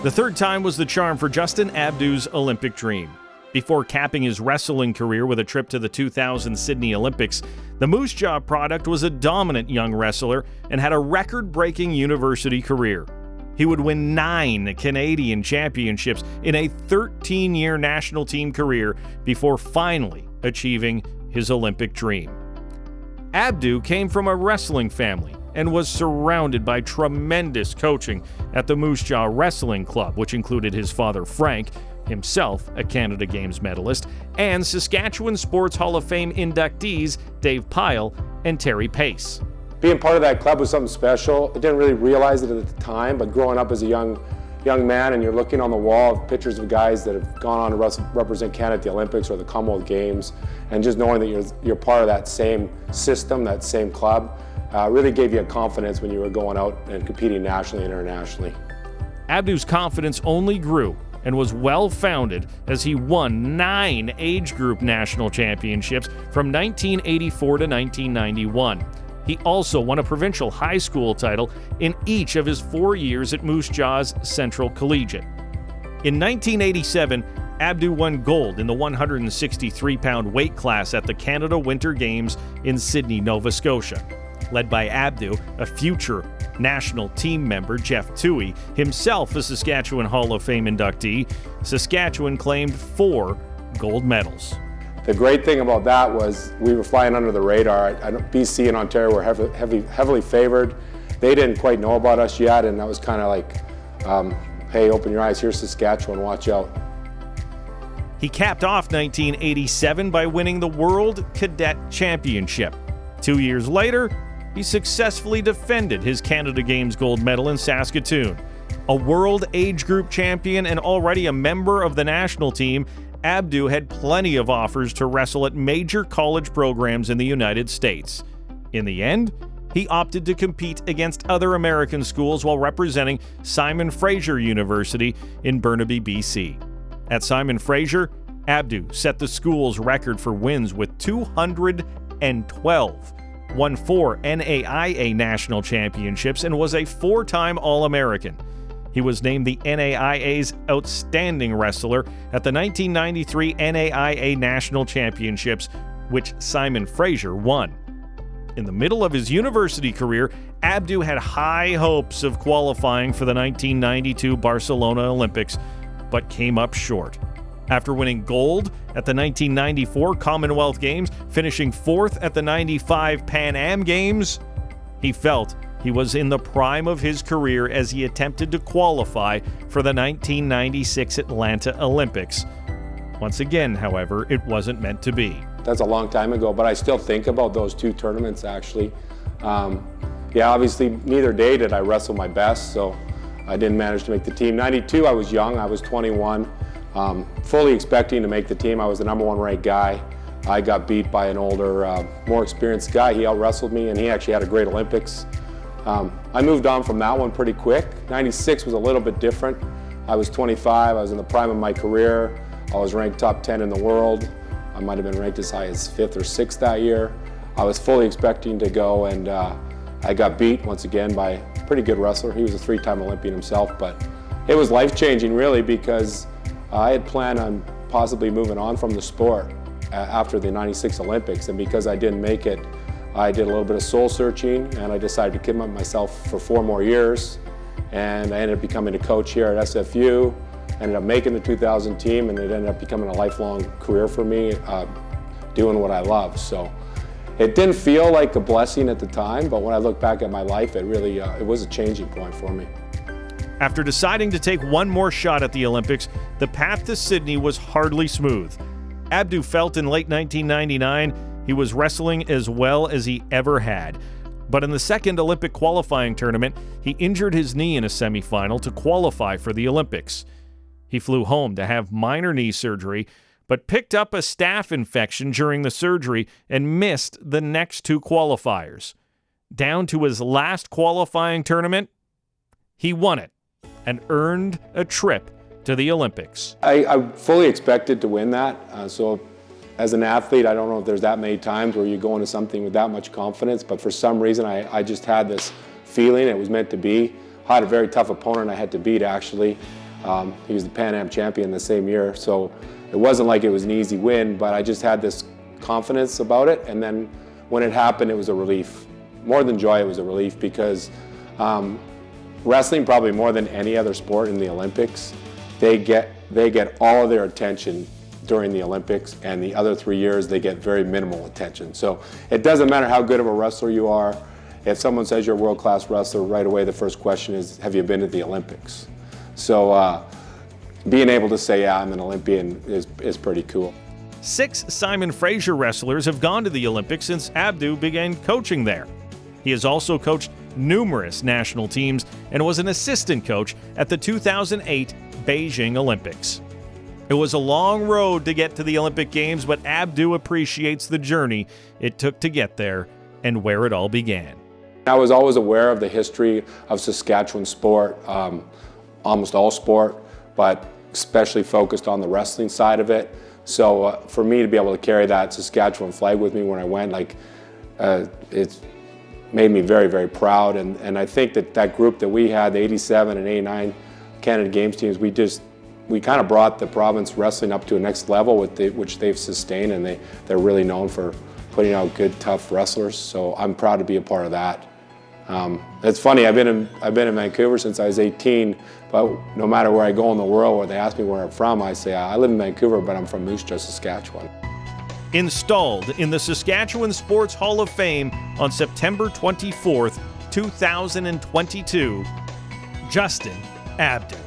The third time was the charm for Justin Abdou's Olympic dream. Before capping his wrestling career with a trip to the 2000 Sydney Olympics, the Moose Jaw product was a dominant young wrestler and had a record-breaking university career. He would win 9 Canadian championships in a 13-year national team career before finally achieving his Olympic dream. Abdou came from a wrestling family and was surrounded by tremendous coaching at the Moose Jaw Wrestling Club, which included his father Frank, himself a Canada Games medalist, and Saskatchewan Sports Hall of Fame inductees Dave Pyle and Terry Pace. Being part of that club was something special. I didn't really realize it at the time, but growing up as a young man and you're looking on the wall of pictures of guys that have gone on to represent Canada at the Olympics or the Commonwealth Games, and just knowing that you're part of that same system, that same club, really gave you a confidence when you were going out and competing nationally and internationally. Abdou's confidence only grew and was well-founded as he won 9 age group national championships from 1984 to 1991. He also won a provincial high school title in each of his 4 years at Moose Jaw's Central Collegiate. In 1987, Abdou won gold in the 163-pound weight class at the Canada Winter Games in Sydney, Nova Scotia. Led by Abdou, a future national team member, Jeff Toohey, himself a Saskatchewan Hall of Fame inductee, Saskatchewan claimed 4 gold medals. The great thing about that was we were flying under the radar. BC and Ontario were heavily favored. They didn't quite know about us yet, and that was kind of like, hey, open your eyes, here's Saskatchewan, watch out. He capped off 1987 by winning the World Cadet Championship. 2 years later, he successfully defended his Canada Games gold medal in Saskatoon. A world age group champion and already a member of the national team, Abdou had plenty of offers to wrestle at major college programs in the United States. In the end, he opted to compete against other American schools while representing Simon Fraser University in Burnaby, BC. At Simon Fraser, Abdou set the school's record for wins with 212, won 4 NAIA national championships, and was a 4-time All-American. He was named the NAIA's Outstanding Wrestler at the 1993 NAIA National Championships, which Simon Fraser won. In the middle of his university career, Abdou had high hopes of qualifying for the 1992 Barcelona Olympics, but came up short. After winning gold at the 1994 Commonwealth Games, finishing 4th at the 95 Pan Am Games, he felt he was in the prime of his career as he attempted to qualify for the 1996 Atlanta Olympics. Once again, however, it wasn't meant to be. That's a long time ago, but I still think about those 2 tournaments actually. Obviously neither day did I wrestle my best, so I didn't manage to make the team. 92, I was young, I was 21, fully expecting to make the team. I was the #1 ranked guy. I got beat by an older, more experienced guy. He out-wrestled me, and he actually had a great Olympics. I moved on from that one pretty quick. 96 was a little bit different. I was 25, I was in the prime of my career. I was ranked top 10 in the world. I might have been ranked as high as 5th or 6th that year. I was fully expecting to go, and I got beat once again by a pretty good wrestler. He was a 3-time Olympian himself, but it was life-changing really because I had planned on possibly moving on from the sport after the 96 Olympics, and because I didn't make it, I did a little bit of soul searching, and I decided to commit myself for 4 more years, and I ended up becoming a coach here at SFU, ended up making the 2000 team, and it ended up becoming a lifelong career for me, doing what I love. So it didn't feel like a blessing at the time, but when I look back at my life, it really it was a changing point for me. After deciding to take one more shot at the Olympics, the path to Sydney was hardly smooth. Abdou felt in late 1999 he was wrestling as well as he ever had. But in the second Olympic qualifying tournament, he injured his knee in a semifinal to qualify for the Olympics. He flew home to have minor knee surgery, but picked up a staph infection during the surgery and missed the next 2 qualifiers. Down to his last qualifying tournament, he won it and earned a trip to the Olympics. I fully expected to win that, so as an athlete, I don't know if there's that many times where you go into something with that much confidence, but for some reason I just had this feeling it was meant to be. I had a very tough opponent I had to beat actually. He was the Pan Am champion the same year, so it wasn't like it was an easy win, but I just had this confidence about it, and then when it happened, it was a relief. More than joy, it was a relief, because wrestling, probably more than any other sport in the Olympics, they get all of their attention during the Olympics, and the other 3 years they get very minimal attention. So it doesn't matter how good of a wrestler you are. If someone says you're a world-class wrestler, right away the first question is, have you been to the Olympics? So being able to say, yeah, I'm an Olympian is pretty cool. 6 Simon Fraser wrestlers have gone to the Olympics since Abdou began coaching there. He has also coached numerous national teams and was an assistant coach at the 2008 Beijing Olympics. It was a long road to get to the Olympic Games, but Abdou appreciates the journey it took to get there and where it all began. I was always aware of the history of Saskatchewan sport, almost all sport, but especially focused on the wrestling side of it. So for me to be able to carry that Saskatchewan flag with me when I went, it's made me very, very proud. And I think that group that we had, the 87 and 89 Canada Games teams, we kind of brought the province wrestling up to a next level, which they've sustained, and they're really known for putting out good, tough wrestlers. So I'm proud to be a part of that. It's funny, I've been in Vancouver since I was 18, but no matter where I go in the world, where they ask me where I'm from, I say, I live in Vancouver, but I'm from Moose Jaw, Saskatchewan. Installed in the Saskatchewan Sports Hall of Fame on September 24th, 2022, Justin Abdou.